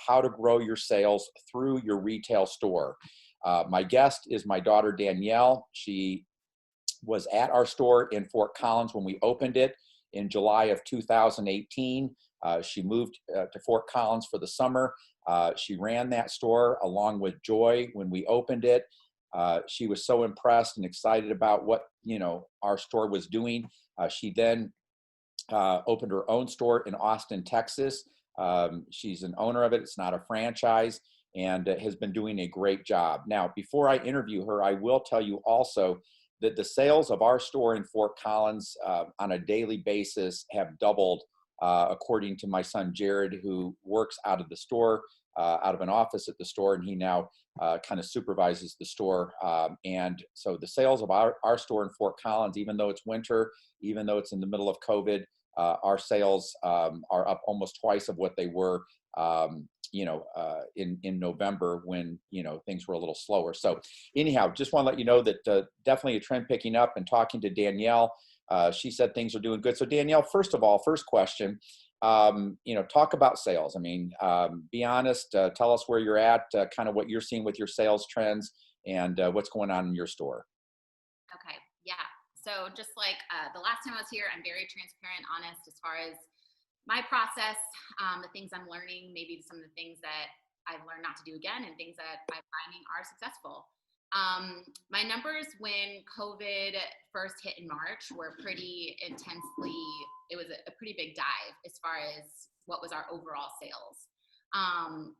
how to grow your sales through your retail store. My guest is my daughter, Danielle. She was at our store in Fort Collins when we opened it in July of 2018. She moved to Fort Collins for the summer. She ran that store along with Joy when we opened it. She was so impressed and excited about what, our store was doing. She then opened her own store in Austin, Texas. She's an owner of it. It's not a franchise, and has been doing a great job. Now, before I interview her, I will tell you also that the sales of our store in Fort Collins on a daily basis have doubled, according to my son, Jared, who works out of the store, out of an office at the store, and he now kind of supervises the store. And so the sales of our store in Fort Collins, even though it's winter, even though it's in the middle of COVID, our sales are up almost twice of what they were, in November when, things were a little slower. So anyhow, just want to let you know that definitely a trend picking up. And talking to Danielle, she said things are doing good. So Danielle, first of all, first question, talk about sales. I mean, be honest, tell us where you're at, kind of what you're seeing with your sales trends and what's going on in your store. Okay. Yeah. So just like the last time I was here, I'm very transparent, honest as far as my process, the things I'm learning, maybe some of the things that I've learned not to do again and things that I'm finding are successful. My numbers when COVID first hit in March were pretty intensely, it was a pretty big dive as far as what was our overall sales.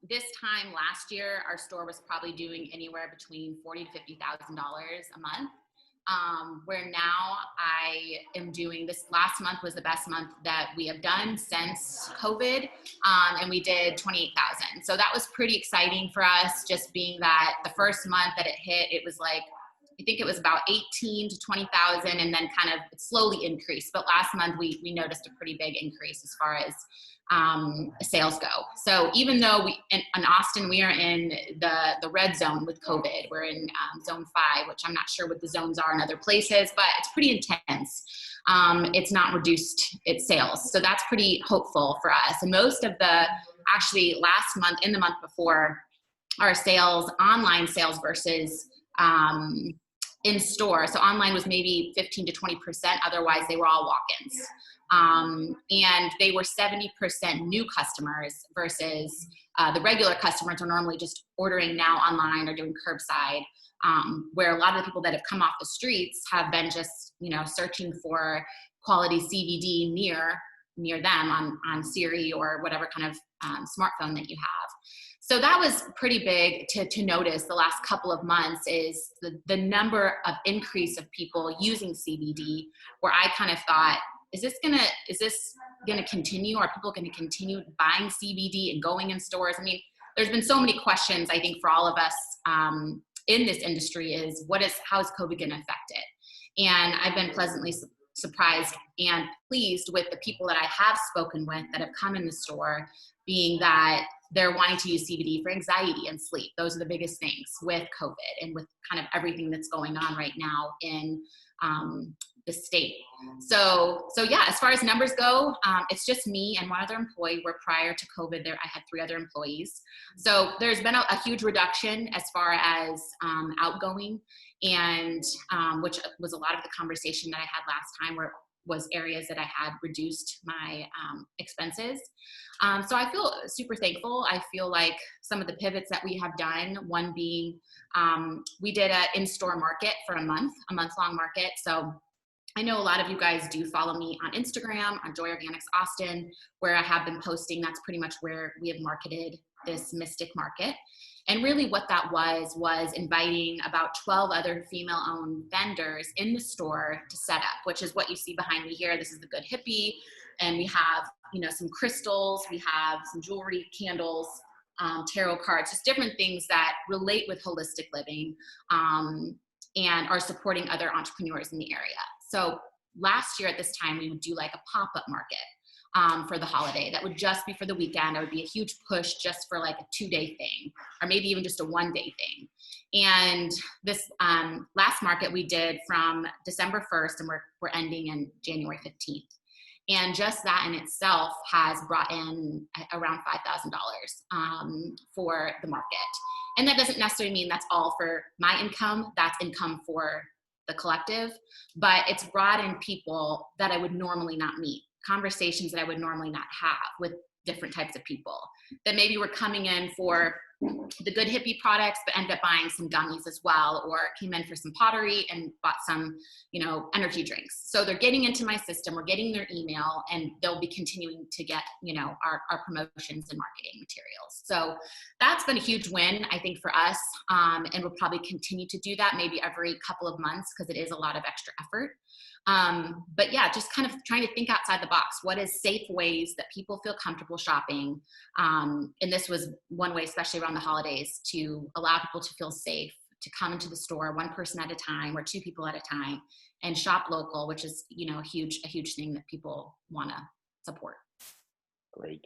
This time last year, our store was probably doing anywhere between $40,000 to $50,000 a month. Where now I am doing, this last month was the best month that we have done since COVID, and we did 28,000. So that was pretty exciting for us, just being that the first month that it hit, it was like, I think it was about 18 to 20,000, and then kind of it slowly increased. But last month we noticed a pretty big increase as far as sales go. So even though in Austin, we are in the red zone with COVID, we're in zone 5, which I'm not sure what the zones are in other places, but it's pretty intense. It's not reduced its sales. So that's pretty hopeful for us. And most of actually last month and the month before, our sales, online sales versus in store. So online was maybe 15 to 20%. Otherwise they were all walk-ins. And they were 70% new customers versus the regular customers are normally just ordering now online or doing curbside, where a lot of the people that have come off the streets have been just, searching for quality CBD near them on Siri or whatever kind of smartphone that you have. So that was pretty big to notice the last couple of months is the number of increase of people using CBD, where I kind of thought, is this gonna continue? Are people gonna continue buying CBD and going in stores? I mean, there's been so many questions, I think, for all of us in this industry is how is COVID gonna affect it? And I've been pleasantly surprised and pleased with the people that I have spoken with that have come in the store, being that they're wanting to use CBD for anxiety and sleep. Those are the biggest things with COVID and with kind of everything that's going on right now in the state. So yeah, as far as numbers go, it's just me and one other employee, where prior to COVID, I had 3 other employees. So there's been a huge reduction as far as outgoing, and which was a lot of the conversation that I had last time, where was areas that I had reduced my expenses. So I feel super thankful. I feel like some of the pivots that we have done, one being we did an in-store market for a month-long market. So I know a lot of you guys do follow me on Instagram, on Joy Organics Austin, where I have been posting. That's pretty much where we have marketed this Mystic Market. And really what that was inviting about 12 other female-owned vendors in the store to set up, which is what you see behind me here. This is the Good Hippie. And we have, some crystals. We have some jewelry, candles, tarot cards, just different things that relate with holistic living and are supporting other entrepreneurs in the area. So last year at this time, we would do like a pop-up market for the holiday. That would just be for the weekend. It would be a huge push just for like a 2-day thing, or maybe even just a 1-day thing. And this last market we did from December 1st, and we're ending in January 15th. And just that in itself has brought in around $5,000 for the market. And that doesn't necessarily mean that's all for my income. That's income for the collective, but it's brought in people that I would normally not meet, conversations that I would normally not have with different types of people that maybe were coming in for the good hippie products, but ended up buying some gummies as well, or came in for some pottery and bought some, energy drinks. So they're getting into my system, we're getting their email, and they'll be continuing to get, our promotions and marketing materials. So that's been a huge win, I think, for us. And we'll probably continue to do that maybe every couple of months, because it is a lot of extra effort. But yeah, just kind of trying to think outside the box. What is safe ways that people feel comfortable shopping? And this was one way, especially around the holidays, to allow people to feel safe, to come into the store one person at a time or two people at a time and shop local, which is, a huge thing that people want to support. Great.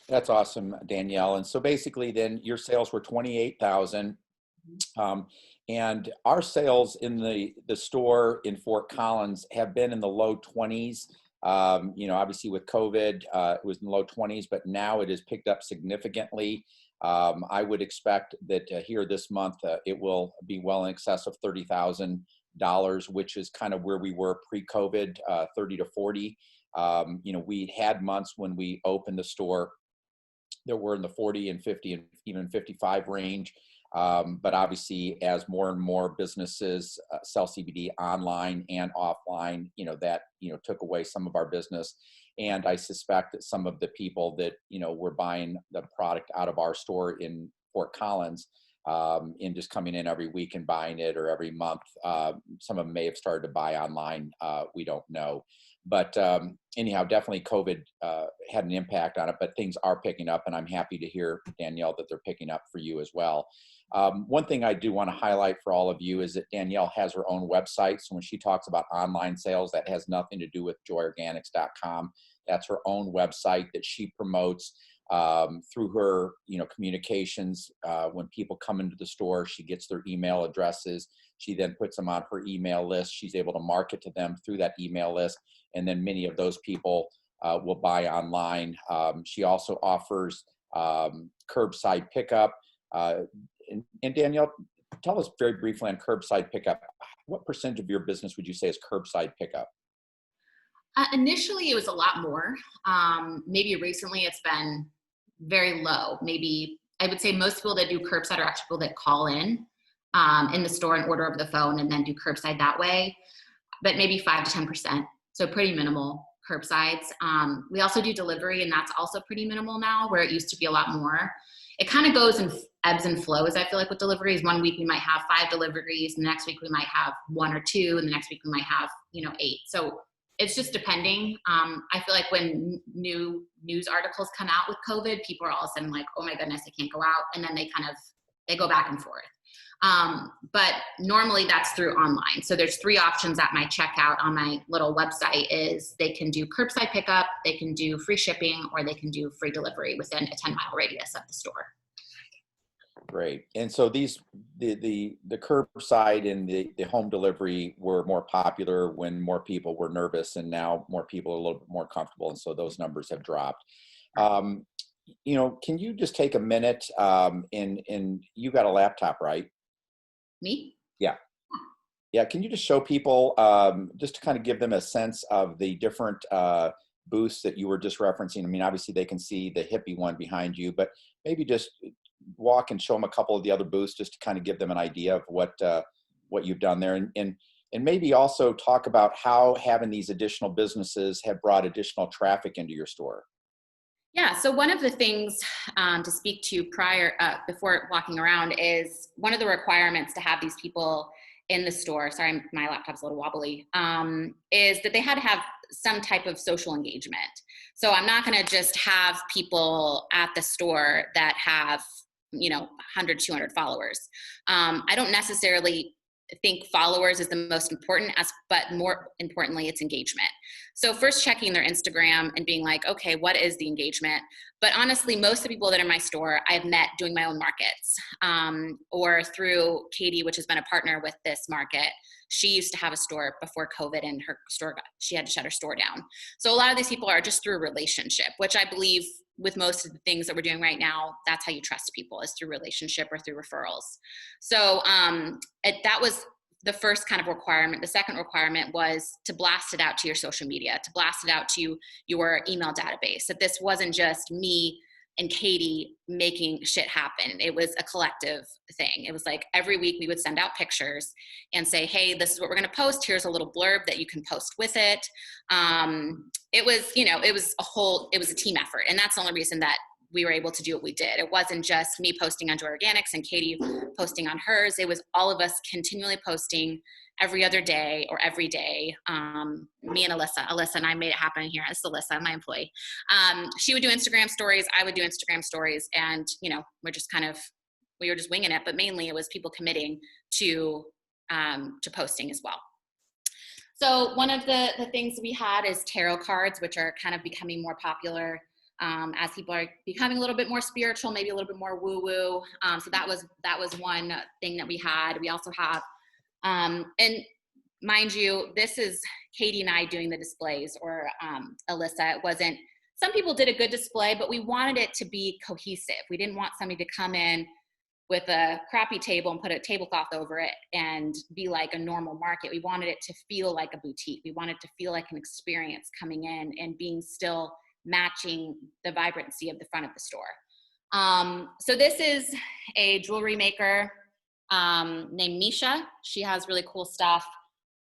That's awesome, Danielle. And so basically then your sales were 28,000. And our sales in the store in Fort Collins have been in the low 20s. Obviously with COVID, it was in the low 20s, but now it has picked up significantly. I would expect that here this month, it will be well in excess of $30,000, which is kind of where we were pre-COVID, 30 to 40. We had months when we opened the store that were in the 40 and 50 and even 55 range. But obviously, as more and more businesses sell CBD online and offline, that took away some of our business. And I suspect that some of the people that were buying the product out of our store in Fort Collins, in just coming in every week and buying it, or every month, some of them may have started to buy online. We don't know. But anyhow, definitely COVID had an impact on it, but things are picking up, and I'm happy to hear, Danielle, that they're picking up for you as well. One thing I do want to highlight for all of you is that Danielle has her own website. So when she talks about online sales, that has nothing to do with joyorganics.com. That's her own website that she promotes through her, communications. When people come into the store, she gets their email addresses. She then puts them on her email list. She's able to market to them through that email list. And then many of those people will buy online. She also offers curbside pickup. And Danielle, tell us very briefly on curbside pickup. What percentage of your business would you say is curbside pickup? Initially, it was a lot more. Maybe recently it's been very low. Maybe I would say most people that do curbside are actually people that call in the store and order over the phone and then do curbside that way. But maybe 5 to 10%. So pretty minimal curbsides. We also do delivery, and that's also pretty minimal now, where it used to be a lot more. It kind of goes in ebbs and flows, I feel like, with deliveries. One week we might have 5 deliveries, and the next week we might have 1 or 2, and the next week we might have 8. So it's just depending. I feel like when new news articles come out with COVID, people are all of a sudden like, oh my goodness, I can't go out. And then they go back and forth. But normally that's through online. So there's 3 options at my checkout on my little website. Is they can do curbside pickup, they can do free shipping, or they can do free delivery within a 10-mile radius of the store. Great. And so the curbside and the home delivery were more popular when more people were nervous, and now more people are a little bit more comfortable. And so those numbers have dropped. Can you just take a minute, and you got a laptop, right? Me? Yeah. Yeah. Can you just show people, just to kind of give them a sense of the different booths that you were just referencing? I mean, obviously they can see the hippie one behind you, but maybe just walk and show them a couple of the other booths just to kind of give them an idea of what you've done there. And maybe also talk about how having these additional businesses have brought additional traffic into your store. Yeah, so one of the things to speak to before walking around is one of the requirements to have these people in the store, sorry, my laptop's a little wobbly, is that they had to have some type of social engagement. So I'm not gonna just have people at the store that have 100, 200 followers. I don't necessarily think followers is the most important, but more importantly, it's engagement. So first checking their Instagram and being like, okay, what is the engagement? But honestly, most of the people that are in my store, I've met doing my own markets, or through Katie, which has been a partner with this market. She used to have a store before COVID, and she had to shut her store down. So a lot of these people are just through a relationship, which I believe with most of the things that we're doing right now, that's how you trust people, is through relationship or through referrals. So that was the first kind of requirement. The second requirement was to blast it out to your social media, to blast it out to your email database, that this wasn't just me and Katie making shit happen. It was a collective thing. It was like every week we would send out pictures and say, hey, this is what we're going to post. Here's a little blurb that you can post with it. It was, it was a team effort. And that's the only reason that we were able to do what we did. It wasn't just me posting on Joy Organics and Katie posting on hers. It was all of us continually posting every other day or every day. Me and Alyssa and I made it happen here. It's Alyssa, my employee. She would do Instagram stories. I would do Instagram stories. And, we were just winging it, but mainly it was people committing to posting as well. So one of the things we had is tarot cards, which are kind of becoming more popular as people are becoming a little bit more spiritual, maybe a little bit more woo-woo. So that was one thing that we had. We also have, and mind you, this is Katie and I doing the displays, or Alyssa. It wasn't, some people did a good display, but we wanted it to be cohesive. We didn't want somebody to come in with a crappy table and put a tablecloth over it and be like a normal market. We wanted it to feel like a boutique. We wanted it to feel like an experience coming in and being still matching the vibrancy of the front of the store. So this is a jewelry maker named Misha. She has really cool stuff,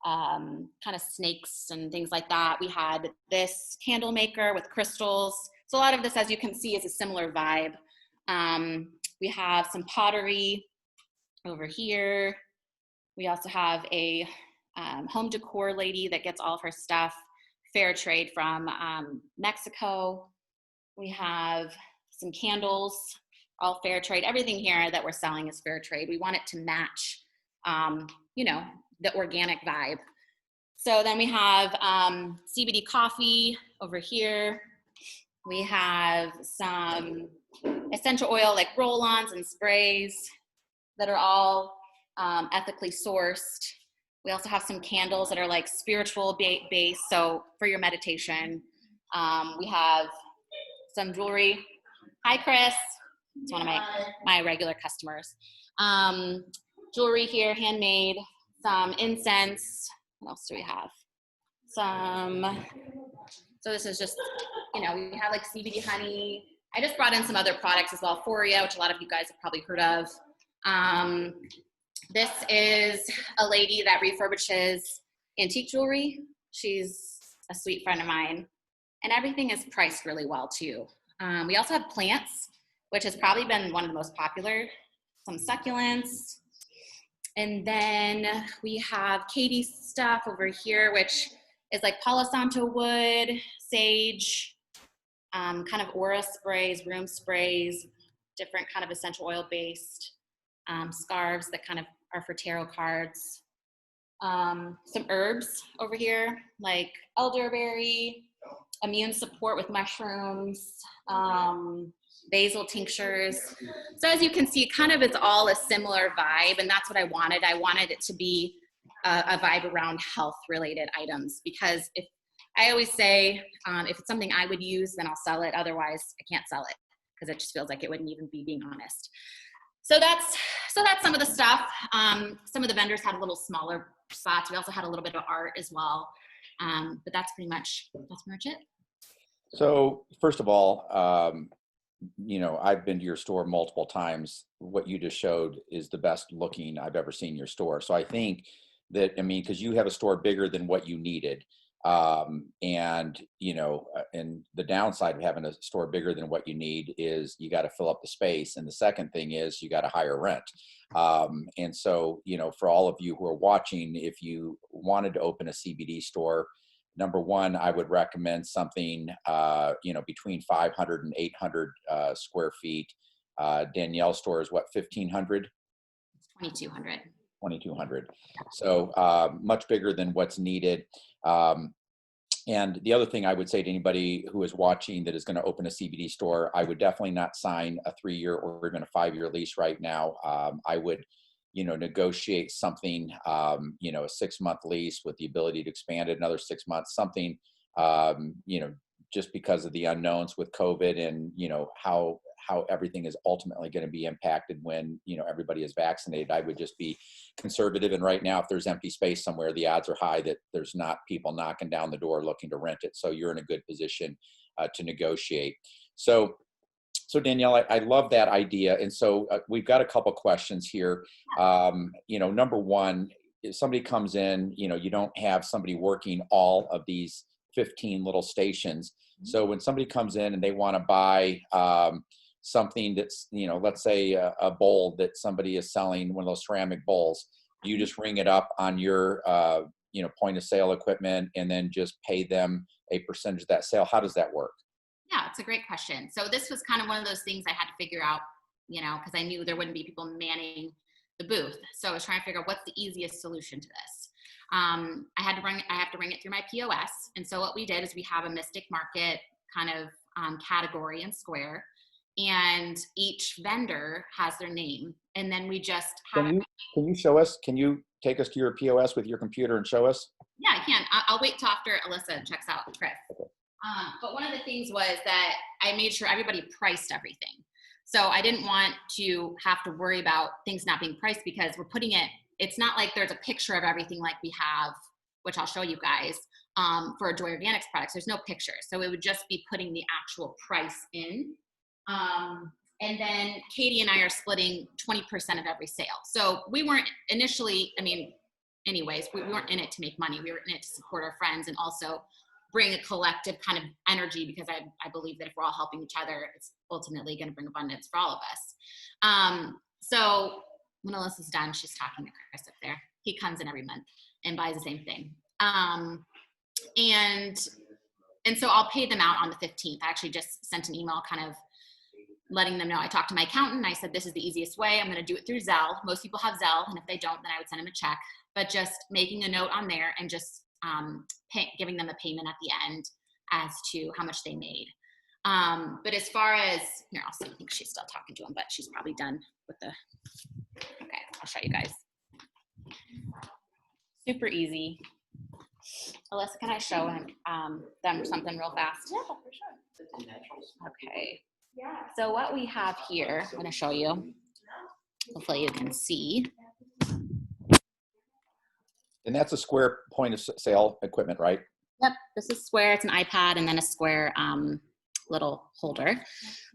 kind of snakes and things like that. We had this candle maker with crystals. So a lot of this, as you can see, is a similar vibe. We have some pottery over here. We also have a home decor lady that gets all of her stuff fair trade from Mexico. We have some candles, all fair trade. Everything here that we're selling is fair trade. We want it to match, the organic vibe. So then we have CBD coffee over here. We have some essential oil like roll-ons and sprays that are all ethically sourced. We also have some candles that are like spiritual based, so for your meditation. We have some jewelry. Hi, Chris. It's one of my regular customers. Jewelry here, handmade. Some incense. What else do we have? So this is just, we have like CBD honey. I just brought in some other products as well, Foria, which a lot of you guys have probably heard of. This is a lady that refurbishes antique jewelry. She's a sweet friend of mine, and everything is priced really well too. We also have plants, which has probably been one of the most popular, some succulents. And then we have Katie's stuff over here, which is like Palo Santo wood, sage, kind of aura sprays, room sprays, different kind of essential oil based scarves that kind of are for tarot cards. Some herbs over here, like elderberry, immune support with mushrooms, basil tinctures. So as you can see, kind of it's all a similar vibe, and that's what I wanted. I wanted it to be a vibe around health related items, because I always say, if it's something I would use, then I'll sell it. Otherwise, I can't sell it, because it just feels like it wouldn't even be being honest. So that's some of the stuff. Some of the vendors had a little smaller spots. We also had a little bit of art as well. But that's pretty much it. So first of all, I've been to your store multiple times. What you just showed is the best looking I've ever seen your store. So I think that, because you have a store bigger than what you needed. And the downside of having a store bigger than what you need is you got to fill up the space. And the second thing is you got to hire rent. And so, for all of you who are watching, if you wanted to open a CBD store, number one, I would recommend something, between 500 and 800 square feet. Danielle's store is what, 1,500? 2,200. 2,200. So much bigger than what's needed. And the other thing I would say to anybody who is watching that is going to open a CBD store, I would definitely not sign a 3-year or even a 5-year lease right now. I would, negotiate something, a 6-month lease with the ability to expand it another 6 months, something, just because of the unknowns with COVID and, how everything is ultimately going to be impacted when, everybody is vaccinated. I would just be conservative. And right now, if there's empty space somewhere, the odds are high that there's not people knocking down the door looking to rent it. So you're in a good position to negotiate. So Danielle, I love that idea. And so we've got a couple questions here. Number one, if somebody comes in, you don't have somebody working all of these 15 little stations. So when somebody comes in and they want to buy something that's, let's say a bowl that somebody is selling, one of those ceramic bowls, you just ring it up on your, point of sale equipment and then just pay them a percentage of that sale. How does that work? Yeah, it's a great question. So this was kind of one of those things I had to figure out, because I knew there wouldn't be people manning the booth. So I was trying to figure out what's the easiest solution to this. I have to ring it through my POS. And so what we did is we have a Mystic Market kind of category and square, and each vendor has their name. And then we just have Can you show us? Can you take us to your POS with your computer and show us? Yeah, I can. I'll wait till after Alyssa checks out Chris. Okay. But one of the things was that I made sure everybody priced everything. So I didn't want to have to worry about things not being priced because we're putting it's not like there's a picture of everything like we have, which I'll show you guys, for Joy Organics products. There's no picture. So it would just be putting the actual price in. And then Katie and I are splitting 20% of every sale. So we weren't initially, anyways, we weren't in it to make money. We were in it to support our friends and also bring a collective kind of energy, because I believe that if we're all helping each other, it's ultimately going to bring abundance for all of us. So when Alyssa's done, she's talking to Chris up there. He comes in every month and buys the same thing. And so I'll pay them out on the 15th. I actually just sent an email kind of letting them know. I talked to my accountant and I said, this is the easiest way. I'm going to do it through Zelle. Most people have Zelle. And if they don't, then I would send them a check, but just making a note on there and just giving them a payment at the end as to how much they made. But as far as, here, I'll see, I think she's still talking to him, but she's probably done with okay, I'll show you guys. Super easy. Alyssa, can I show them something real fast? Yeah, for sure. Okay. Yeah. So what we have here, I'm going to show you. Hopefully you can see. And that's a square point of sale equipment, right? Yep, this is square. It's an iPad and then a square little holder.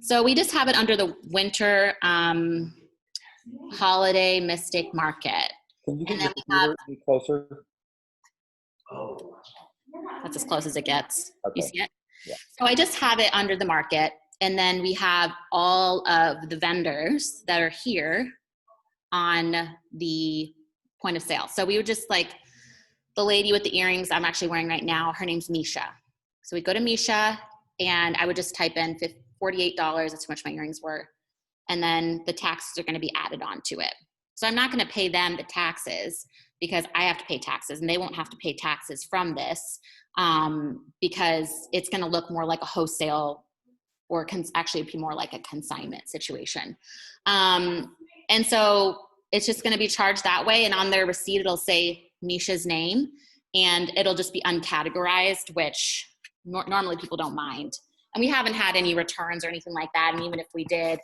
So we just have it under the winter holiday Mystic Market. Can you get your computer any closer? That's as close as it gets. Okay. You see it? Yeah. So I just have it under the market. And then we have all of the vendors that are here on the point of sale. So we would just like the lady with the earrings I'm actually wearing right now, her name's Misha. So we go to Misha and I would just type in $48, that's how much my earrings were. And then the taxes are gonna be added on to it. So I'm not gonna pay them the taxes because I have to pay taxes and they won't have to pay taxes from this because it's gonna look more like a wholesale or actually be more like a consignment situation. And so it's just gonna be charged that way. And on their receipt, it'll say Misha's name and it'll just be uncategorized, which normally people don't mind. And we haven't had any returns or anything like that. And even if we did,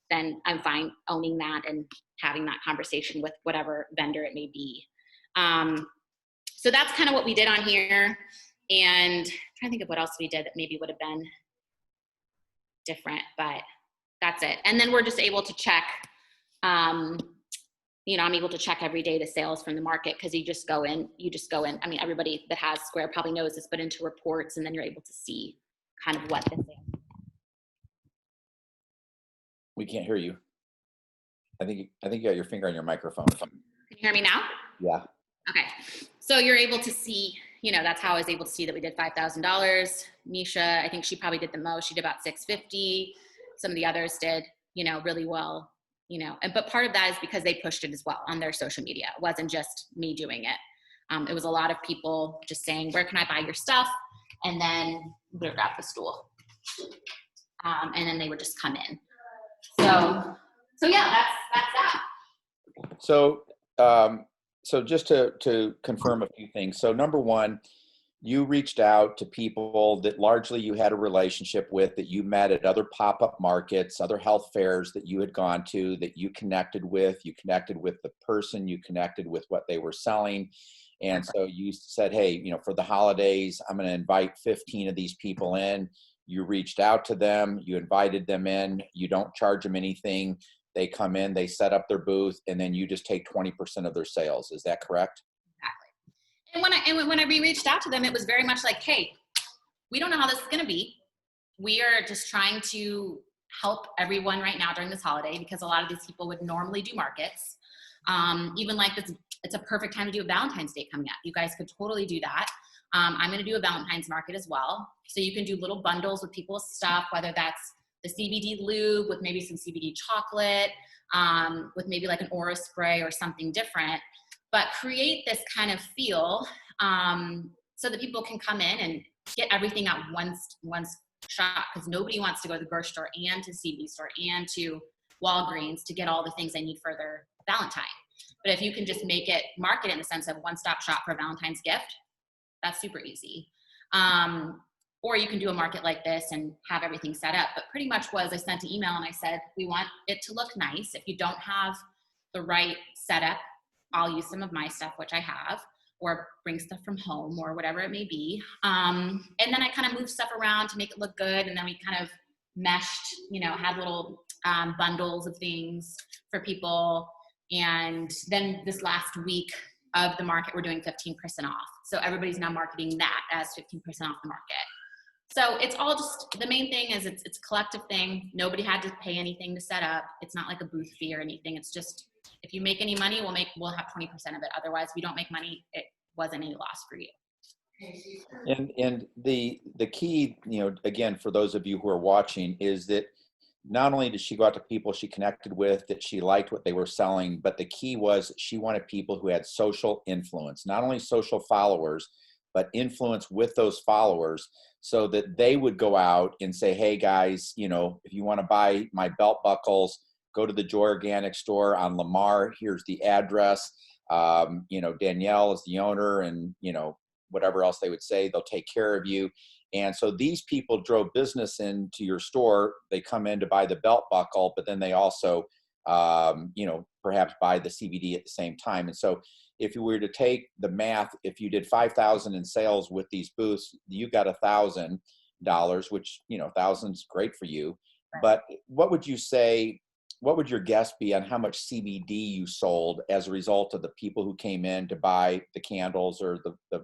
then I'm fine owning that and having that conversation with whatever vendor it may be. So that's kind of what we did on here. And I'm trying to think of what else we did that maybe would have been different, but that's it. And then we're just able to check, I'm able to check every day the sales from the market because you just go in. I mean, everybody that has Square probably knows this, but into reports, and then you're able to see kind of what the sales. We can't hear you. I think you got your finger on your microphone. Can you hear me now? Yeah. Okay. So you're able to see, that's how I was able to see that we did $5,000. Misha, I think she probably did the most. She did about $650. Some of the others did, really well but part of that is because they pushed it as well on their social media. It wasn't just me doing it. It was a lot of people just saying, where can I buy your stuff? And then we would grab the stool. And then they would just come in. So yeah, that's that. So just to confirm a few things. So number one, you reached out to people that largely you had a relationship with, that you met at other pop-up markets, other health fairs that you had gone to, that you connected with the person, you connected with what they were selling. And so you said, hey, for the holidays, I'm going to invite 15 of these people in. You reached out to them, you invited them in, you don't charge them anything. They come in, they set up their booth, and then you just take 20% of their sales. Is that correct? Exactly. And when I reached out to them, it was very much like, hey, we don't know how this is going to be. We are just trying to help everyone right now during this holiday, because a lot of these people would normally do markets. Even like this, it's a perfect time to do a Valentine's Day coming up. You guys could totally do that. I'm going to do a Valentine's Market as well. So you can do little bundles with people's stuff, whether that's the CBD lube with maybe some CBD chocolate, with maybe like an aura spray or something different, but create this kind of feel so that people can come in and get everything at one shot, because nobody wants to go to the grocery store and to CBD store and to Walgreens to get all the things they need for their Valentine. But if you can just market it in the sense of one-stop shop for a Valentine's gift, that's super easy. Or you can do a market like this and have everything set up. But pretty much I sent an email and I said, we want it to look nice. If you don't have the right setup, I'll use some of my stuff, which I have, or bring stuff from home or whatever it may be. And then I kind of moved stuff around to make it look good. And then we kind of meshed, had little bundles of things for people. And then this last week of the market, we're doing 15% off. So everybody's now marketing that as 15% off the market. So it's all just, the main thing is it's a collective thing. Nobody had to pay anything to set up. It's not like a booth fee or anything. It's just, if you make any money, we'll have 20% of it. Otherwise, if you don't make money, it wasn't any loss for you. And the key, again, for those of you who are watching, is that not only did she go out to people she connected with, that she liked what they were selling, but the key was she wanted people who had social influence, not only social followers, but influence with those followers, so that they would go out and say, hey guys, if you want to buy my belt buckles, go to the Joy Organic store on Lamar. Here's the address. Danielle is the owner, and whatever else they would say, they'll take care of you. And so these people drove business into your store. They come in to buy the belt buckle, but then they also, perhaps buy the CBD at the same time. And so if you were to take the math, if you did 5,000 in sales with these booths, you got $1,000, which, 1,000's great for you. But what would you say, what would your guess be on how much CBD you sold as a result of the people who came in to buy the candles or the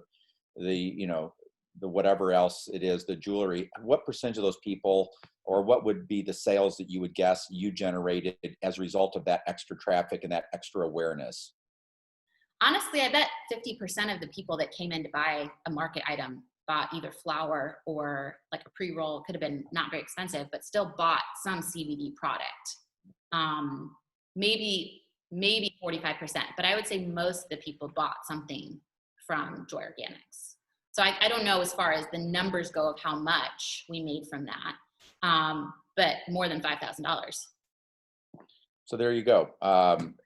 whatever else it is, the jewelry? What percentage of those people, or what would be the sales that you would guess you generated as a result of that extra traffic and that extra awareness? Honestly, I bet 50% of the people that came in to buy a market item bought either flour or like a pre-roll. Could have been not very expensive, but still bought some CBD product. Maybe 45%, but I would say most of the people bought something from Joy Organics. So I don't know as far as the numbers go of how much we made from that, but more than $5,000. So there you go.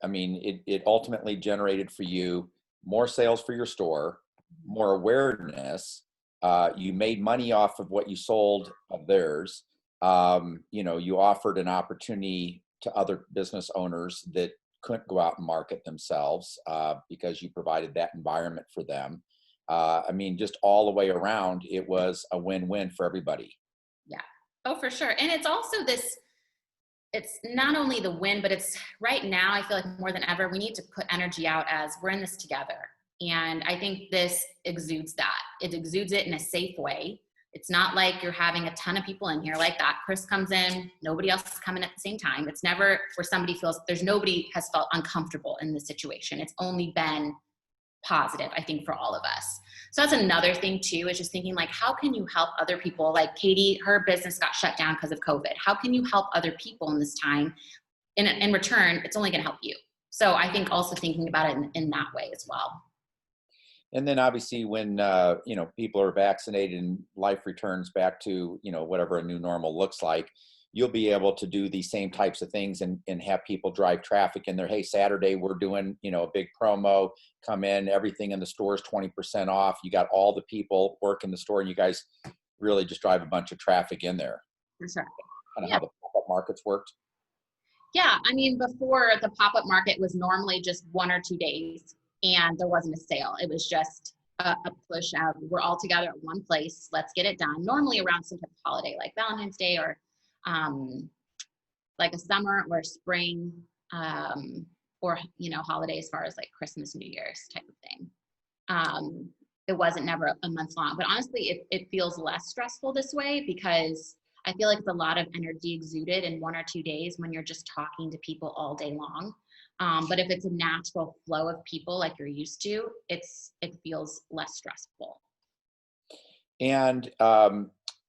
It ultimately generated for you more sales for your store, more awareness. You made money off of what you sold of theirs. You offered an opportunity to other business owners that couldn't go out and market themselves because you provided that environment for them. Just all the way around, it was a win-win for everybody. Yeah. Oh, for sure. And it's also it's not only the win, but it's right now, I feel like more than ever, we need to put energy out as we're in this together. And I think this exudes that. It exudes it in a safe way. It's not like you're having a ton of people in here like that. Chris comes in, nobody else is coming at the same time. It's never where somebody feels, nobody has felt uncomfortable in this situation. It's only been positive, I think, for all of us. So that's another thing too, is just thinking like, how can you help other people? Like Katie, her business got shut down because of COVID. How can you help other people in this time? in return, it's only going to help you. So I think also thinking about it in that way as well. And then obviously when, people are vaccinated and life returns back to, whatever a new normal looks like, you'll be able to do these same types of things and have people drive traffic in there. Hey, Saturday, we're doing, a big promo, come in, everything in the store is 20% off. You got all the people work in the store and you guys really just drive a bunch of traffic in there. For sure. Kind of how the pop-up markets worked. Yeah. I mean, before the pop-up market was normally just 1 or 2 days and there wasn't a sale. It was just a push out. We're all together at one place. Let's get it done. Normally around some type of holiday like Valentine's Day or like a summer or spring or, holiday as far as like Christmas, New Year's type of thing. It wasn't never a month long, but honestly, it feels less stressful this way because I feel like it's a lot of energy exuded in 1 or 2 days when you're just talking to people all day long. But if it's a natural flow of people like you're used to, it feels less stressful. And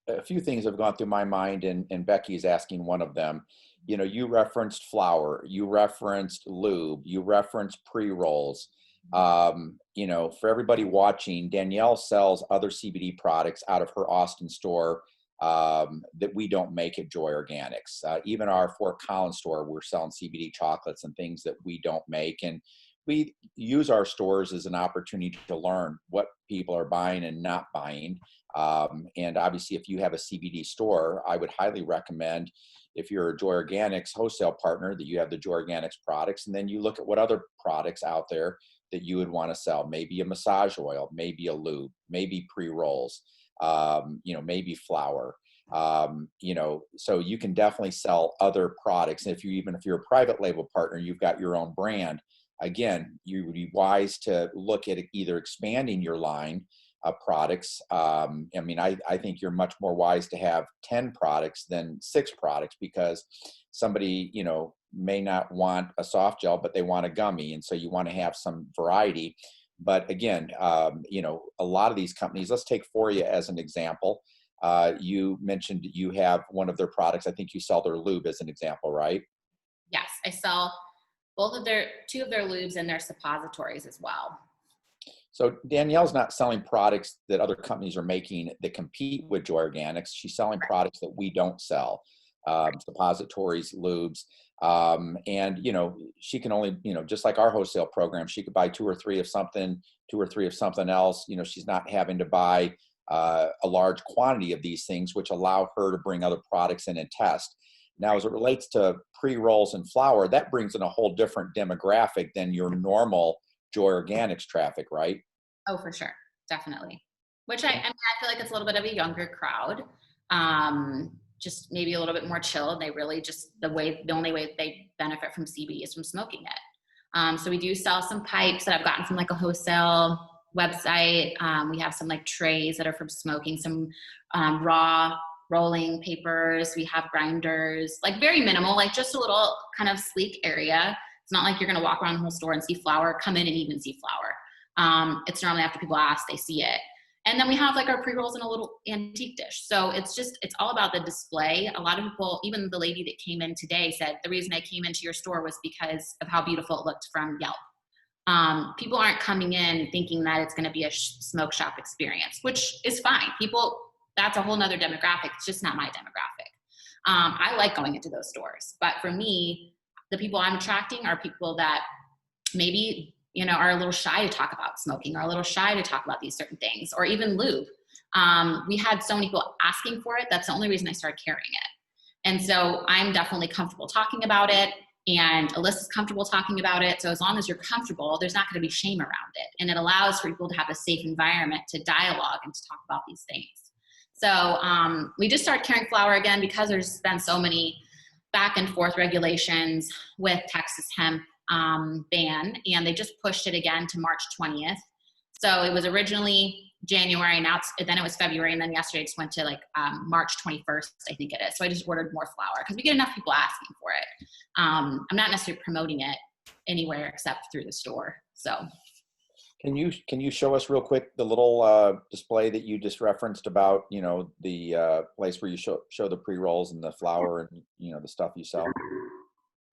a few things have gone through my mind, and Becky is asking one of them. You referenced flour, you referenced lube, you referenced pre-rolls. For everybody watching, Danielle sells other CBD products out of her Austin store that we don't make at Joy Organics. Even our Fort Collins store, we're selling CBD chocolates and things that we don't make. And we use our stores as an opportunity to learn what people are buying and not buying. And obviously, if you have a CBD store, I would highly recommend, if you're a Joy Organics wholesale partner, that you have the Joy Organics products, and then you look at what other products out there that you would want to sell. Maybe a massage oil, maybe a lube, maybe pre-rolls, maybe flour. So you can definitely sell other products. And if you're a private label partner, you've got your own brand. Again, you would be wise to look at either expanding your line of products. I think you're much more wise to have 10 products than 6 products, because somebody, may not want a soft gel, but they want a gummy. And so you want to have some variety. But again, a lot of these companies, let's take Foria as an example. You mentioned you have one of their products. I think you sell their lube as an example, right? Yes, I sell two of their lubes and their suppositories as well. So Danielle's not selling products that other companies are making that compete with Joy Organics. She's selling products that we don't sell, suppositories, lubes. And, she can only, just like our wholesale program, she could buy 2 or 3 of something, 2 or 3 of something else. She's not having to buy a large quantity of these things, which allow her to bring other products in and test. Now, as it relates to pre-rolls and flour, that brings in a whole different demographic than your normal Joy Organics traffic, right? Oh, for sure. Definitely. Which I feel like it's a little bit of a younger crowd. Just maybe a little bit more chill. And they really just, the only way they benefit from CBD is from smoking it. So we do sell some pipes that I've gotten from like a wholesale website. We have some like trays that are from smoking, some raw rolling papers. We have grinders, like very minimal, like just a little kind of sleek area. It's not like you're going to walk around the whole store and see flour, come in and even see flour. It's normally after people ask, they see it. And then we have like our pre-rolls in a little antique dish. So it's all about the display. A lot of people, even the lady that came in today said, the reason I came into your store was because of how beautiful it looked from Yelp. People aren't coming in thinking that it's going to be a smoke shop experience, which is fine. That's a whole nother demographic. It's just not my demographic. I like going into those stores, but for me, the people I'm attracting are people that maybe, are a little shy to talk about smoking, or a little shy to talk about these certain things, or even lube. We had so many people asking for it. That's the only reason I started carrying it. And so I'm definitely comfortable talking about it, and Alyssa's comfortable talking about it. So as long as you're comfortable, there's not going to be shame around it. And it allows for people to have a safe environment to dialogue and to talk about these things. So we just started carrying flour again because there's been so many back and forth regulations with Texas hemp ban, and they just pushed it again to March 20th. So it was originally January, then it was February, and then yesterday it just went to like March 21st, I think it is. So I just ordered more flour because we get enough people asking for it. I'm not necessarily promoting it anywhere except through the store. So Can you show us real quick the little display that you just referenced about, the place where you show the pre-rolls and the flour and, the stuff you sell?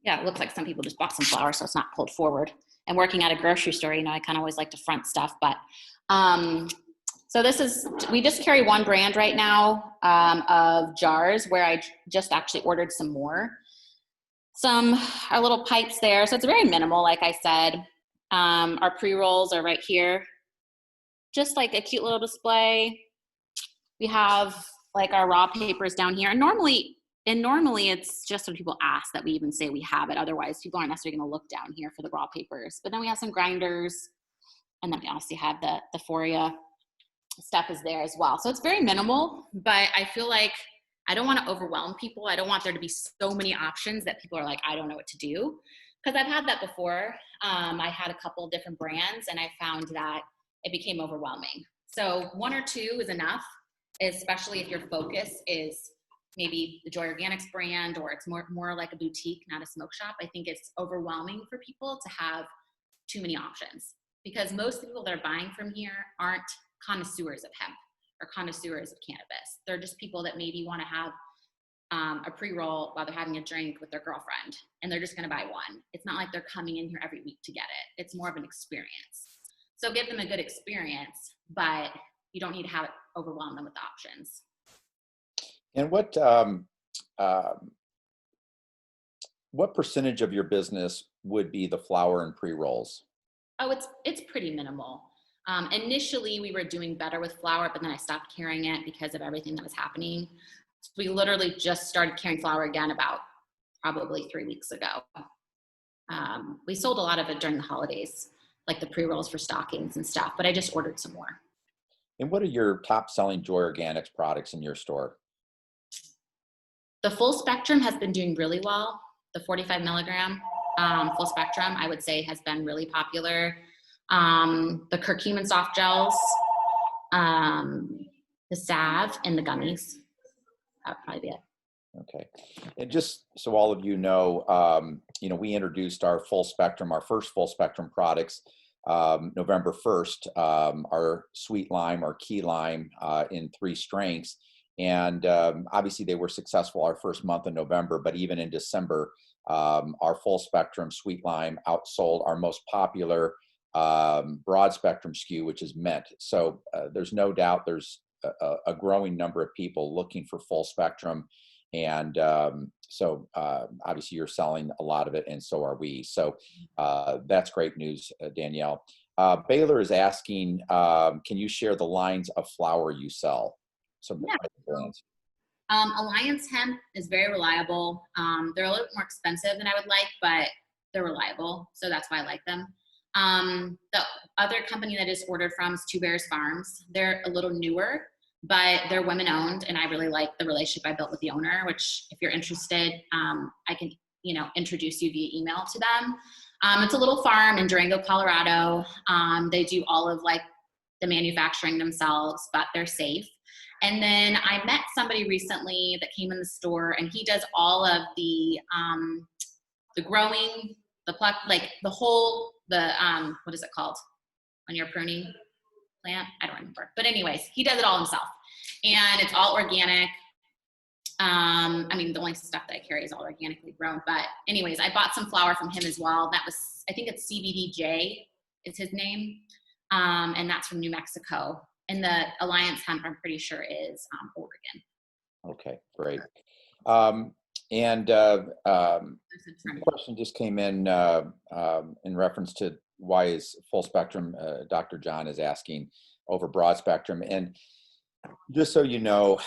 Yeah, it looks like some people just bought some flour, so it's not pulled forward. And working at a grocery store, you know, I kind of always like to front stuff, but so we just carry one brand right now of jars, where I just actually ordered some more. Some are little pipes there, so it's very minimal, like I said. Our pre-rolls are right here, just like a cute little display. We have like our raw papers down here, and normally it's just when people ask that we even say we have it. Otherwise, people aren't necessarily going to look down here for the raw papers. But then we have some grinders, and then we also have the Foria stuff is there as well. So it's very minimal, but I feel like I don't want to overwhelm people. I don't want there to be so many options that people are like, I don't know what to do. Because I've had that before. I had a couple of different brands, and I found that it became overwhelming. So one or two is enough, especially if your focus is maybe the Joy Organics brand, or it's more like a boutique, not a smoke shop. I think it's overwhelming for people to have too many options, because most people that are buying from here aren't connoisseurs of hemp or connoisseurs of cannabis. They're just people that maybe want to have a pre-roll while they're having a drink with their girlfriend, and they're just going to buy one. It's not like they're coming in here every week to get it. It's more of an experience. So give them a good experience, but you don't need to have it overwhelm them with options. And what percentage of your business would be the flower and pre-rolls? Oh, it's pretty minimal. Initially, we were doing better with flour, but then I stopped carrying it because of everything that was happening. So we literally just started carrying flour again about probably 3 weeks ago. We sold a lot of it during the holidays, like the pre-rolls for stockings and stuff, but I just ordered some more. And what are your top selling Joy Organics products in your store? The full spectrum has been doing really well. The 45 milligram full spectrum, I would say, has been really popular. The curcumin soft gels, the salve, and the gummies. That would probably be it. Okay. And just so all of you know, we introduced our full spectrum, our first full spectrum products, November 1st, our sweet lime, our key lime, in 3 strengths. And obviously they were successful our first month in November, but even in December, our full spectrum sweet lime outsold our most popular broad spectrum SKU, which is mint. So there's no doubt there's a growing number of people looking for full spectrum. And so obviously you're selling a lot of it, and so are we. So that's great news, Danielle. Baylor is asking, can you share the lines of flour you sell? So yeah. Alliance Hemp is very reliable. They're a little bit more expensive than I would like, but they're reliable. So that's why I like them. The other company that I just ordered from is Two Bears Farms. They're a little newer, but they're women owned, and I really like the relationship I built with the owner, which if you're interested, I can, introduce you via email to them. It's a little farm in Durango, Colorado. They do all of like the manufacturing themselves, but they're safe. And then I met somebody recently that came in the store, and he does all of the growing, the pluck, like the whole, what is it called when you're pruning plant? I don't remember. But anyways, he does it all himself, and it's all organic. The only stuff that I carry is all organically grown. But anyways, I bought some flour from him as well. That was, I think it's CBDJ is his name. And that's from New Mexico. And the Alliance Hemp, I'm pretty sure, is Oregon. Okay, great. The question just came in reference to why is full spectrum, Dr. John is asking, over broad spectrum. And just so you know,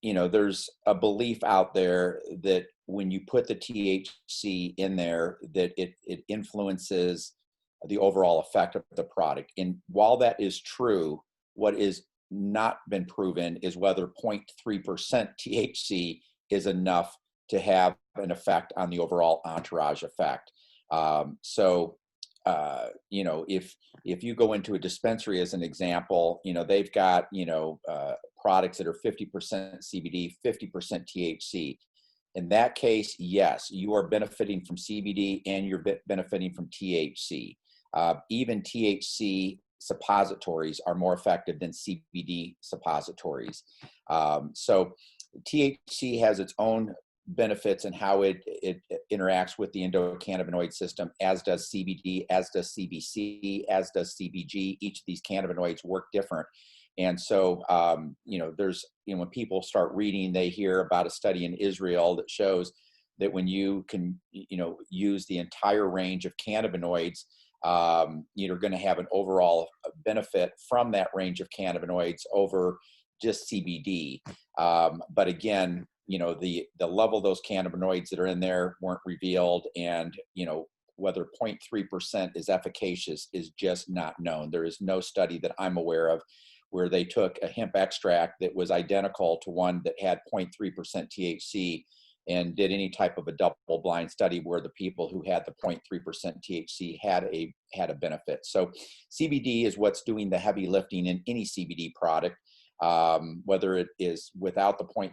there's a belief out there that when you put the THC in there, that it influences the overall effect of the product. And while that is true, what is not been proven is whether 0.3% THC is enough to have an effect on the overall entourage effect. If you go into a dispensary as an example, they've got, products that are 50% CBD, 50% THC. In that case, yes, you are benefiting from CBD and you're benefiting from THC. Even THC suppositories are more effective than CBD suppositories. So THC has its own benefits and how it interacts with the endocannabinoid system, as does CBD, as does CBC, as does CBG. Each of these cannabinoids work different. And so, there's, when people start reading, they hear about a study in Israel that shows that when you can, use the entire range of cannabinoids, you're going to have an overall benefit from that range of cannabinoids over just CBD. But again, the level of those cannabinoids that are in there weren't revealed, and whether 0.3% is efficacious is just not known. There is no study that I'm aware of where they took a hemp extract that was identical to one that had 0.3% THC and did any type of a double-blind study where the people who had the 0.3% THC had a benefit. So CBD is what's doing the heavy lifting in any CBD product, whether it is without the 0.3%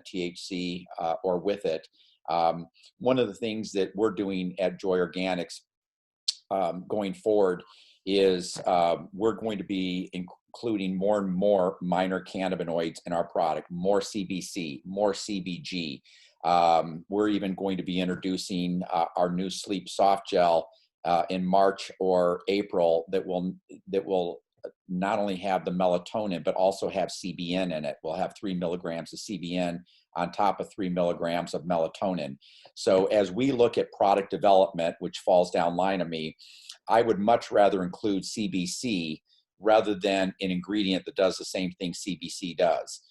THC or with it. One of the things that we're doing at Joy Organics going forward is we're going to be including more and more minor cannabinoids in our product, more CBC, more CBG. We're even going to be introducing our new Sleep Soft Gel in March or April that will not only have the melatonin, but also have CBN in it. We'll have 3 milligrams of CBN on top of 3 milligrams of melatonin. So as we look at product development, which falls down line of me, I would much rather include CBC rather than an ingredient that does the same thing CBC does.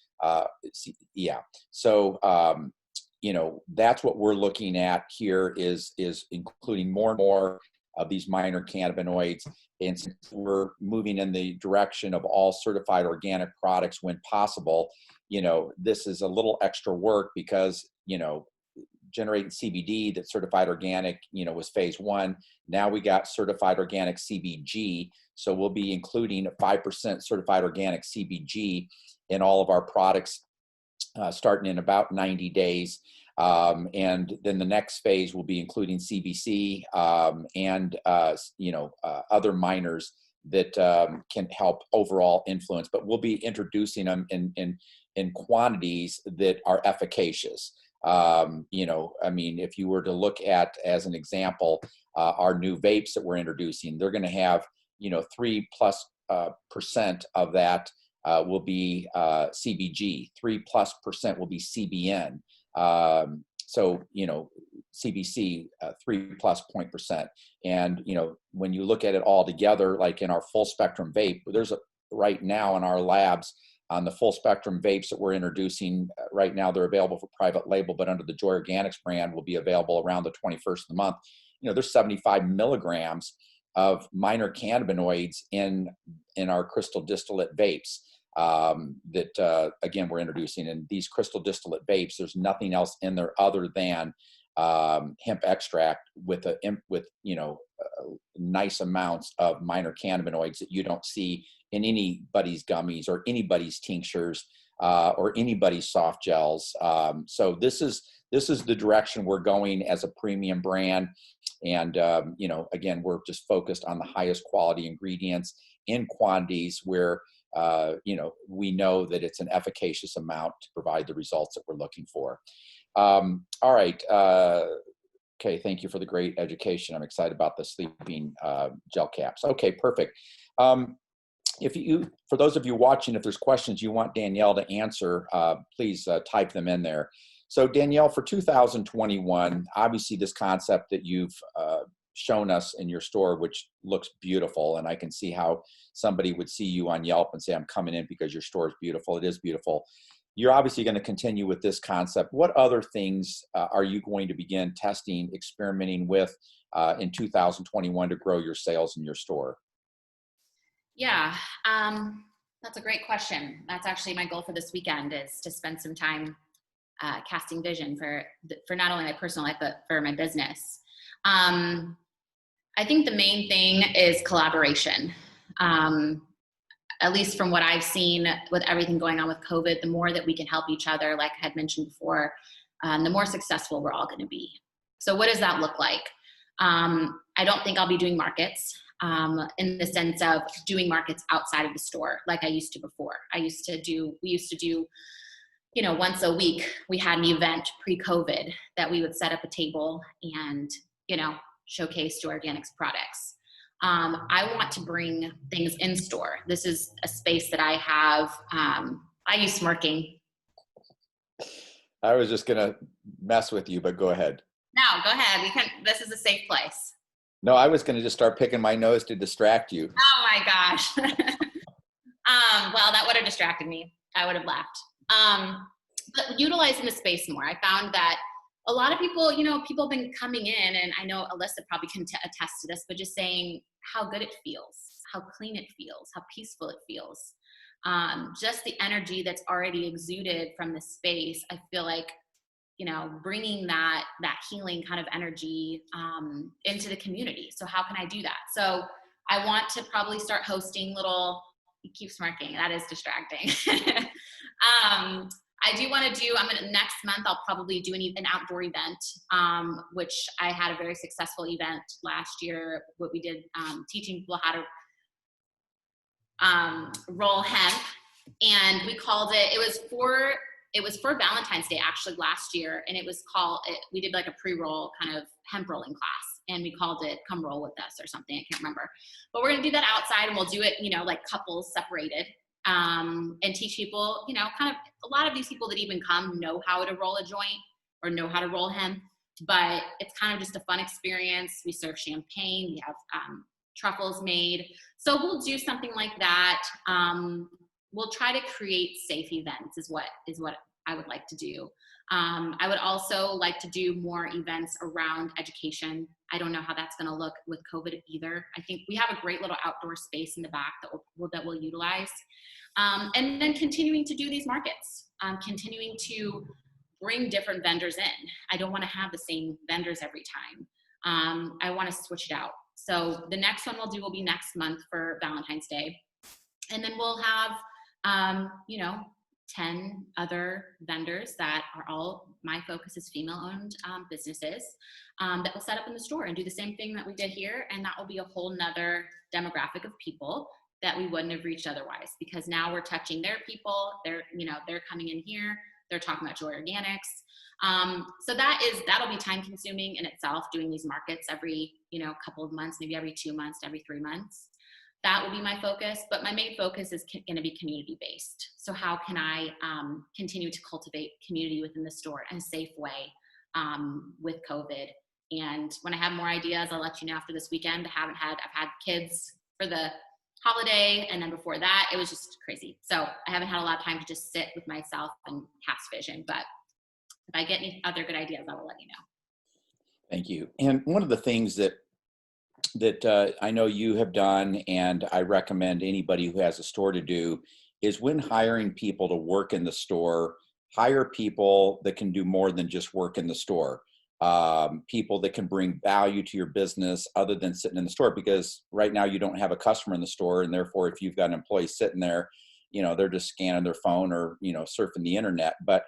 So, that's what we're looking at here is including more and more of these minor cannabinoids. And since we're moving in the direction of all certified organic products when possible, this is a little extra work because, generating CBD that's certified organic, was phase 1. Now we got certified organic CBG. So we'll be including 5% certified organic CBG in all of our products starting in about 90 days. And then the next phase will be including CBC and other minors that can help overall influence, but we'll be introducing them in quantities that are efficacious. If you were to look at, as an example, our new vapes that we're introducing, they're going to have, 3+% of that will be CBG, 3+% will be CBN. CBC, 3+%. And, when you look at it all together, like in our full spectrum vape, right now in our labs on the full spectrum vapes that we're introducing right now, they're available for private label, but under the Joy Organics brand will be available around the 21st of the month. There's 75 milligrams of minor cannabinoids in our crystal distillate vapes. Again, we're introducing in these crystal distillate vapes. There's nothing else in there other than hemp extract with nice amounts of minor cannabinoids that you don't see in anybody's gummies or anybody's tinctures or anybody's soft gels. So this is the direction we're going as a premium brand. And, again, we're just focused on the highest quality ingredients in quantities where we know that it's an efficacious amount to provide the results that we're looking for. All right. Okay. Thank you for the great education. I'm excited about the sleeping gel caps. Okay, perfect. For those of you watching, if there's questions you want Danielle to answer, please type them in there. So Danielle, for 2021, obviously this concept that you've shown us in your store, which looks beautiful, and I can see how somebody would see you on Yelp and say, I'm coming in because your store is beautiful. It is beautiful. You're obviously going to continue with this concept. What other things are you going to begin testing, experimenting with in 2021 to grow your sales in your store? Yeah, that's a great question. That's actually my goal for this weekend, is to spend some time casting vision for not only my personal life, but for my business. I think the main thing is collaboration. At least from what I've seen with everything going on with COVID, the more that we can help each other, like I had mentioned before, the more successful we're all going to be. So what does that look like? I don't think I'll be doing markets in the sense of doing markets outside of the store like I used to before. We used to do once a week we had an event pre-COVID that we would set up a table and, showcase to organics products. I want to bring things in store. This is a space that I have. I use smirking. I was just going to mess with you, but go ahead. No, go ahead. This is a safe place. No, I was going to just start picking my nose to distract you. Oh my gosh. Well, that would have distracted me. I would have laughed. But utilizing the space more. I found that a lot of people, people have been coming in, and I know Alyssa probably can attest to this, but just saying how good it feels, how clean it feels, how peaceful it feels. Just the energy that's already exuded from the space. I feel like, bringing that healing kind of energy into the community. So how can I do that? So I want to probably start hosting you keep smirking, that is distracting. I do want to next month, I'll probably do an outdoor event, which I had a very successful event last year. What we did, teaching people how to roll hemp, and we called it was for Valentine's Day actually last year, and we did like a pre-roll kind of hemp rolling class, and we called it Come Roll With Us or something, I can't remember. But we're gonna do that outside, and we'll do it, like couples separated, and teach people, kind of, a lot of these people that even come know how to roll a joint or know how to roll hemp, but it's kind of just a fun experience. We serve champagne, we have truffles made. So we'll do something like that. We'll try to create safe events is what I would like to do. I would also like to do more events around education. I don't know how that's going to look with COVID either. I think we have a great little outdoor space in the back that we'll utilize. And then continuing to do these markets, continuing to bring different vendors in. I don't want to have the same vendors every time. I want to switch it out. So the next one we'll do will be next month for Valentine's Day. And then we'll have 10 other vendors that are all, my focus is female-owned businesses that will set up in the store and do the same thing that we did here. And that will be a whole nother demographic of people that we wouldn't have reached otherwise, because now we're touching their people. They're coming in here. They're talking about Joy Organics. So that'll be time consuming in itself, doing these markets every, couple of months, maybe every 2 months, every 3 months. That will be my focus, but my main focus is going to be community-based. So how can I continue to cultivate community within the store in a safe way with COVID? And when I have more ideas, I'll let you know after this weekend. I've had kids for the holiday, and then before that, it was just crazy. So I haven't had a lot of time to just sit with myself and cast vision, but if I get any other good ideas, I will let you know. Thank you. And one of the things that I know you have done, and I recommend anybody who has a store to do, is when hiring people to work in the store, hire people that can do more than just work in the store. People that can bring value to your business other than sitting in the store, because right now you don't have a customer in the store, and therefore if you've got an employee sitting there, they're just scanning their phone or, surfing the internet. But,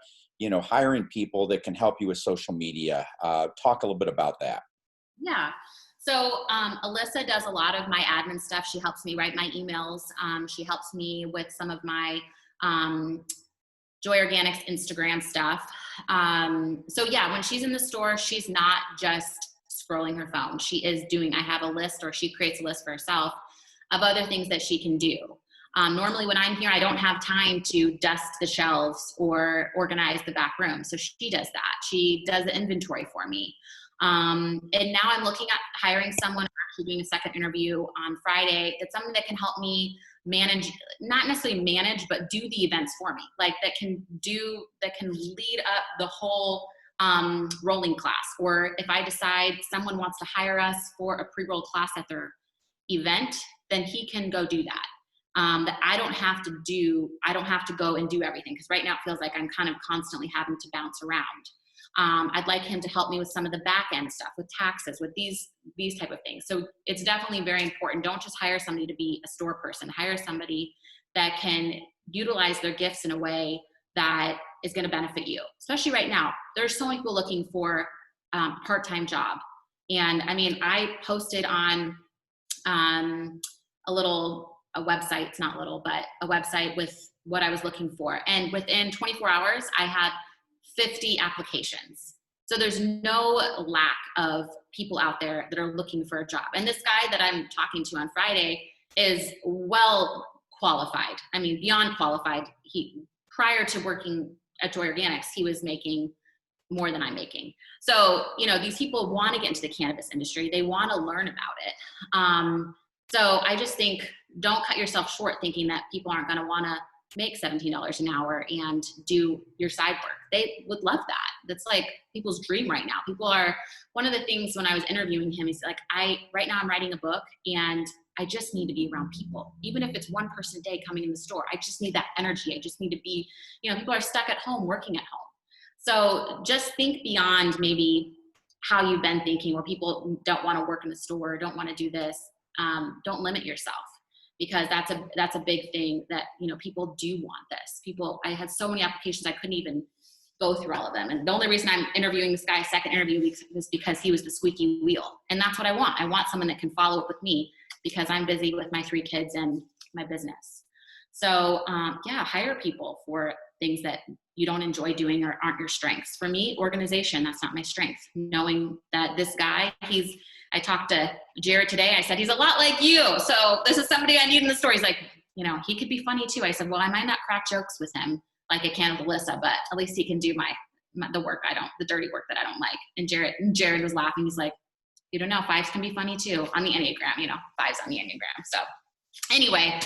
hiring people that can help you with social media. Talk a little bit about that. Yeah. So Alyssa does a lot of my admin stuff. She helps me write my emails. She helps me with some of my Joy Organics Instagram stuff. So yeah, when she's in the store, she's not just scrolling her phone. I have a list, or she creates a list for herself of other things that she can do. Normally when I'm here, I don't have time to dust the shelves or organize the back room. So she does that. She does the inventory for me. And now I'm looking at hiring someone, actually doing a second interview on Friday. That's someone that can help me manage, not necessarily manage, but do the events for me. Like that can lead up the whole rolling class. Or if I decide someone wants to hire us for a pre-roll class at their event, then he can go do that. That I don't have to go and do everything, because right now it feels like I'm kind of constantly having to bounce around. I'd like him to help me with some of the back end stuff, with taxes, with these type of things. So it's definitely very important. Don't just hire somebody to be a store person. Hire somebody that can utilize their gifts in a way that is going to benefit you. Especially right now, there's so many people looking for part-time job. And I mean, I posted on a website, it's not little, but a website with what I was looking for. And within 24 hours, I had 50 applications. So there's no lack of people out there that are looking for a job. And this guy that I'm talking to on Friday is well qualified. I mean, beyond qualified. Prior to working at Joy Organics, he was making more than I'm making. So, these people want to get into the cannabis industry. They want to learn about it. So I just think, don't cut yourself short thinking that people aren't going to want to make $17 an hour and do your side work. They would love that. That's like people's dream right now. One of the things when I was interviewing him, he's like, right now I'm writing a book and I just need to be around people. Even if it's one person a day coming in the store, I just need that energy. I just need to be, people are stuck at home, working at home. So just think beyond maybe how you've been thinking, where people don't want to work in the store, don't want to do this. Don't limit yourself, because that's a big thing that, people do want this. I had so many applications, I couldn't even go through all of them. And the only reason I'm interviewing this guy second interview was because he was the squeaky wheel. And that's what I want. I want someone that can follow up with me, because I'm busy with my 3 kids and my business. So hire people for things that you don't enjoy doing or aren't your strengths. For me, organization, that's not my strength. Knowing that this guy, I talked to Jared today. I said, he's a lot like you. So this is somebody I need in the store. He's like, he could be funny too. I said, well, I might not crack jokes with him like I can with Alyssa, but at least he can do the dirty work that I don't like. And Jared was laughing. He's like, you don't know, 5s can be funny too on the Enneagram, 5s on the Enneagram. So anyway,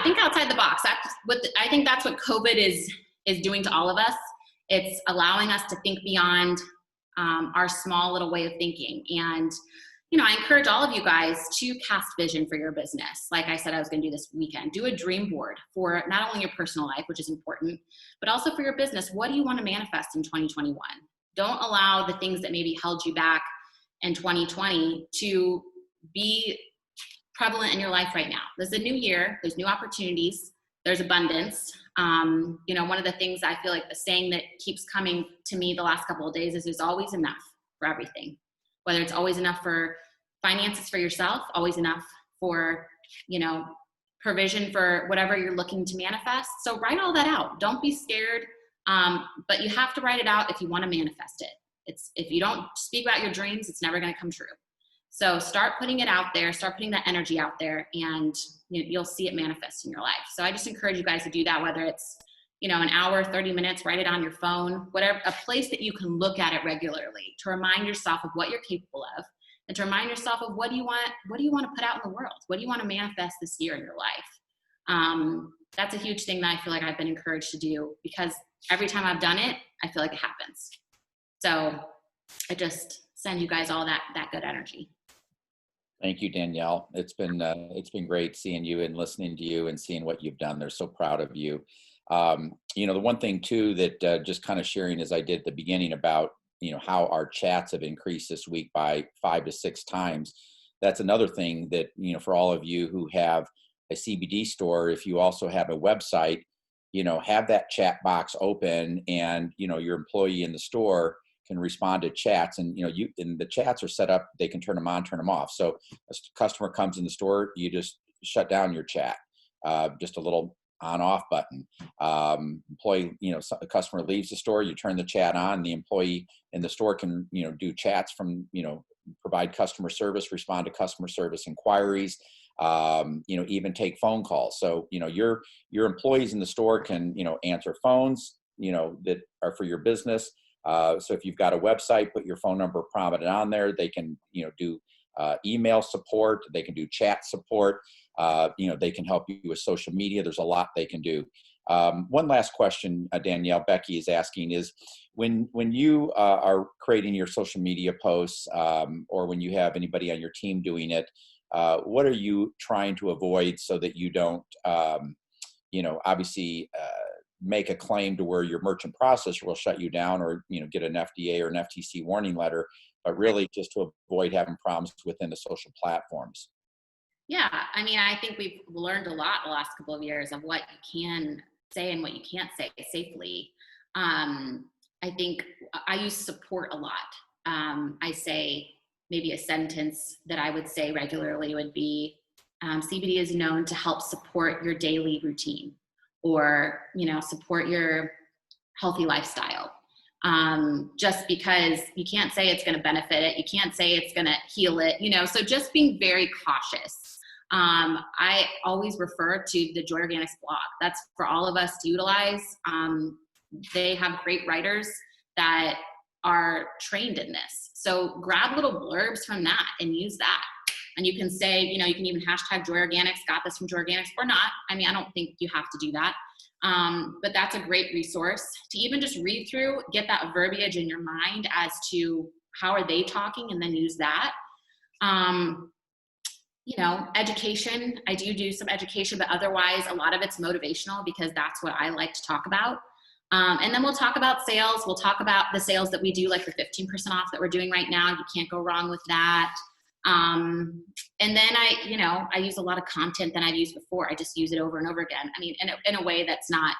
think outside the box. I think that's what COVID is doing to all of us. It's allowing us to think beyond our small little way of thinking. And, I encourage all of you guys to cast vision for your business. Like I said, I was going to do this weekend. Do a dream board for not only your personal life, which is important, but also for your business. What do you want to manifest in 2021? Don't allow the things that maybe held you back in 2020 to be prevalent in your life right now. This is a new year. There's new opportunities. There's abundance. One of the things I feel like the saying that keeps coming to me the last couple of days is there's always enough for everything. Whether it's always enough for finances for yourself, always enough for, provision for whatever you're looking to manifest. So write all that out. Don't be scared. But you have to write it out if you want to manifest it. If you don't speak about your dreams, it's never going to come true. So start putting it out there, start putting that energy out there, and you'll see it manifest in your life. So I just encourage you guys to do that, whether it's, an hour, 30 minutes, write it on your phone, whatever, a place that you can look at it regularly to remind yourself of what you're capable of, and to remind yourself of what do you want to put out in the world? What do you want to manifest this year in your life? That's a huge thing that I feel like I've been encouraged to do, because every time I've done it, I feel like it happens. So I just send you guys all that good energy. Thank you, Danielle. It's been great seeing you and listening to you and seeing what you've done. They're so proud of you. The one thing too that just kind of sharing as I did at the beginning about how our chats have increased this week by 5 to 6 times. That's another thing that for all of you who have a CBD store, if you also have a website, have that chat box open, and your employee in the store can respond to chats, and and the chats are set up, they can turn them on, turn them off. So a customer comes in the store, you just shut down your chat, just a little on off button. Employee, a customer leaves the store, you turn the chat on, the employee in the store can do chats from provide customer service, respond to customer service inquiries, even take phone calls. So your employees in the store can answer phones that are for your business. So if you've got a website, put your phone number prominent on there. They can, do email support. They can do chat support. They can help you with social media. There's a lot they can do. One last question, Danielle, Becky is asking is, when you are creating your social media posts, or when you have anybody on your team doing it, what are you trying to avoid so that you don't, obviously, make a claim to where your merchant processor will shut you down, or get an FDA or an FTC warning letter, but really just to avoid having problems within the social platforms? Yeah, I think we've learned a lot the last couple of years of what you can say and what you can't say safely. I think I use support a lot. I say maybe a sentence that I would say regularly would be, CBD is known to help support your daily routine. or, you know, support your healthy lifestyle. Just because you can't say it's going to benefit it. You can't say it's going to heal it, you know, so just being very cautious. I always refer to the Joy Organics blog. That's for all of us to utilize. They have great writers that are trained in this. So grab little blurbs from that and use that. And you can say, you know, you can even hashtag Joy Organics, got this from Joy Organics or not. I mean, I don't think you have to do that. But that's a great resource to even just read through, get that verbiage in your mind as to how are they talking, and then use that. You know, education, I do some education, but otherwise a lot of it's motivational because that's what I like to talk about. And then we'll talk about sales. We'll talk about the sales that we do, like the 15% off that we're doing right now. You can't go wrong with that. And then I use a lot of content that I've used before. I just use it over and over again. I mean, in a way that's not,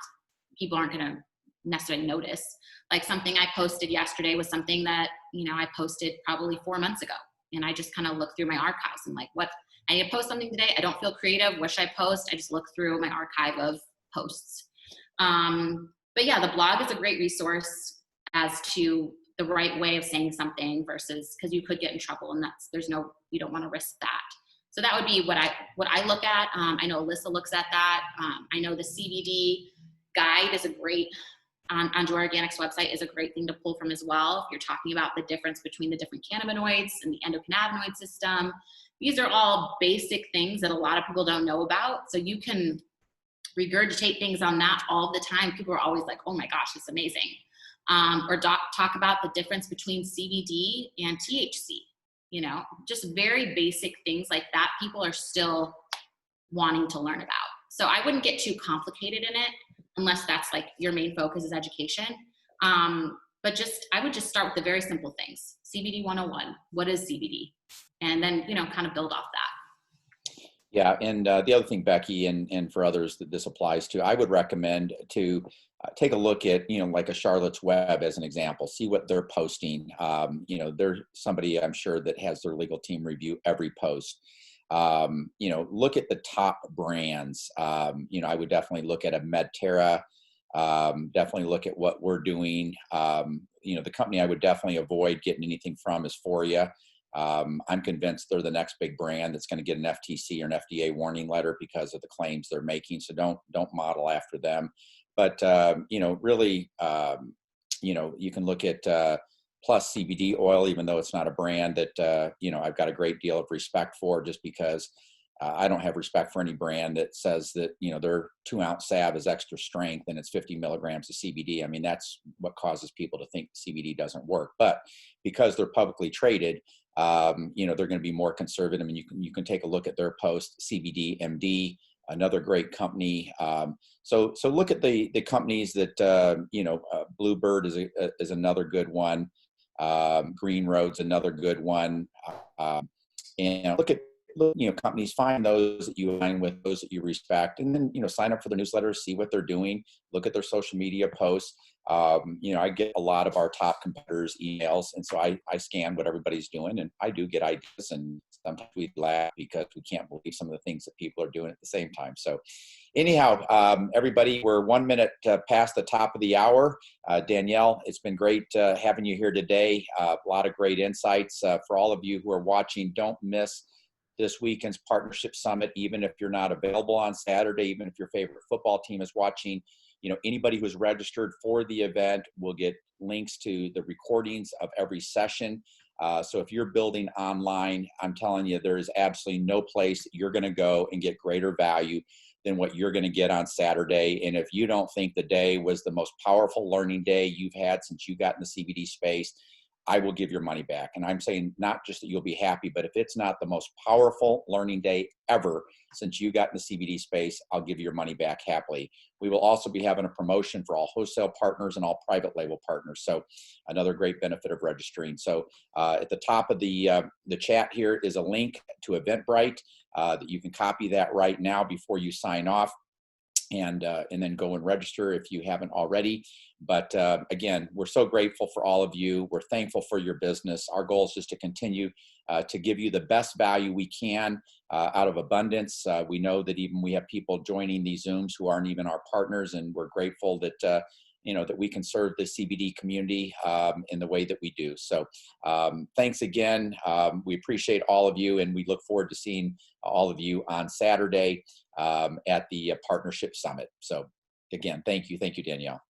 people aren't going to necessarily notice. Like something I posted yesterday was something that, you know, I posted probably 4 months ago. And I just kind of look through my archives and like, what, I need to post something today. I don't feel creative. What should I post? I just look through my archive of posts. But yeah, the blog is a great resource as to the right way of saying something versus, because you could get in trouble, and you don't want to risk that. So that would be what I look at. I know Alyssa looks at that. I know the CBD guide is a great, on Joy Organics website, is a great thing to pull from as well. If you're talking about the difference between the different cannabinoids and the endocannabinoid system, these are all basic things that a lot of people don't know about. So you can regurgitate things on that all the time. People are always like, oh my gosh, it's amazing. Or talk about the difference between CBD and THC, you know, just very basic things like that people are still wanting to learn about. So I wouldn't get too complicated in it unless that's like your main focus is education. But I would just start with the very simple things. CBD 101, what is CBD? And then, you know, kind of build off that. Yeah, and the other thing, Becky, and for others that this applies to, I would recommend to take a look at, you know, like a Charlotte's Web as an example, see what they're posting. You know, there's somebody I'm sure that has their legal team review every post. You know, look at the top brands. You know, I would definitely look at a Medterra, definitely look at what we're doing. You know, the company I would definitely avoid getting anything from is Foria. I'm convinced they're the next big brand that's going to get an FTC or an FDA warning letter because of the claims they're making. So don't model after them. But you know, really, you know, you can look at Plus CBD oil, even though it's not a brand that you know, I've got a great deal of respect for, just because I don't have respect for any brand that says that, you know, their 2-ounce salve is extra strength and it's 50 milligrams of CBD. I mean, that's what causes people to think CBD doesn't work. But because they're publicly traded, you know, they're going to be more conservative, and you can take a look at their post. CBD MD, another great company. So look at the companies that you know, Bluebird is another good one. Green Road's another good one. And look at, you know, companies, find those that you align with, those that you respect, and then, you know, sign up for their newsletters, see what they're doing, look at their social media posts. You know, I get a lot of our top competitors' emails, and so I scan what everybody's doing, and I do get ideas, and sometimes we laugh because we can't believe some of the things that people are doing at the same time. So anyhow, everybody, we're 1 minute past the top of the hour. Danielle, it's been great having you here today. A lot of great insights. For all of you who are watching, don't miss this weekend's Partnership Summit, even if you're not available on Saturday, even if your favorite football team is watching. You know, anybody who's registered for the event will get links to the recordings of every session. So if you're building online, I'm telling you, there is absolutely no place that you're going to go and get greater value than what you're going to get on Saturday. And if you don't think the day was the most powerful learning day you've had since you got in the CBD space, I will give your money back. And I'm saying not just that you'll be happy, but if it's not the most powerful learning day ever since you got in the CBD space, I'll give you your money back happily. We will also be having a promotion for all wholesale partners and all private label partners. So another great benefit of registering. So at the top of the chat here is a link to Eventbrite that you can copy that right now before you sign off. and then go and register if you haven't already. But again, we're so grateful for all of you. We're thankful for your business. Our goal is just to continue to give you the best value we can out of abundance. We know that even we have people joining these Zooms who aren't even our partners, and we're grateful that that we can serve the CBD community in the way that we do. So thanks again. We appreciate all of you, and we look forward to seeing all of you on Saturday at the Partnership Summit. So again, thank you. Thank you, Danielle.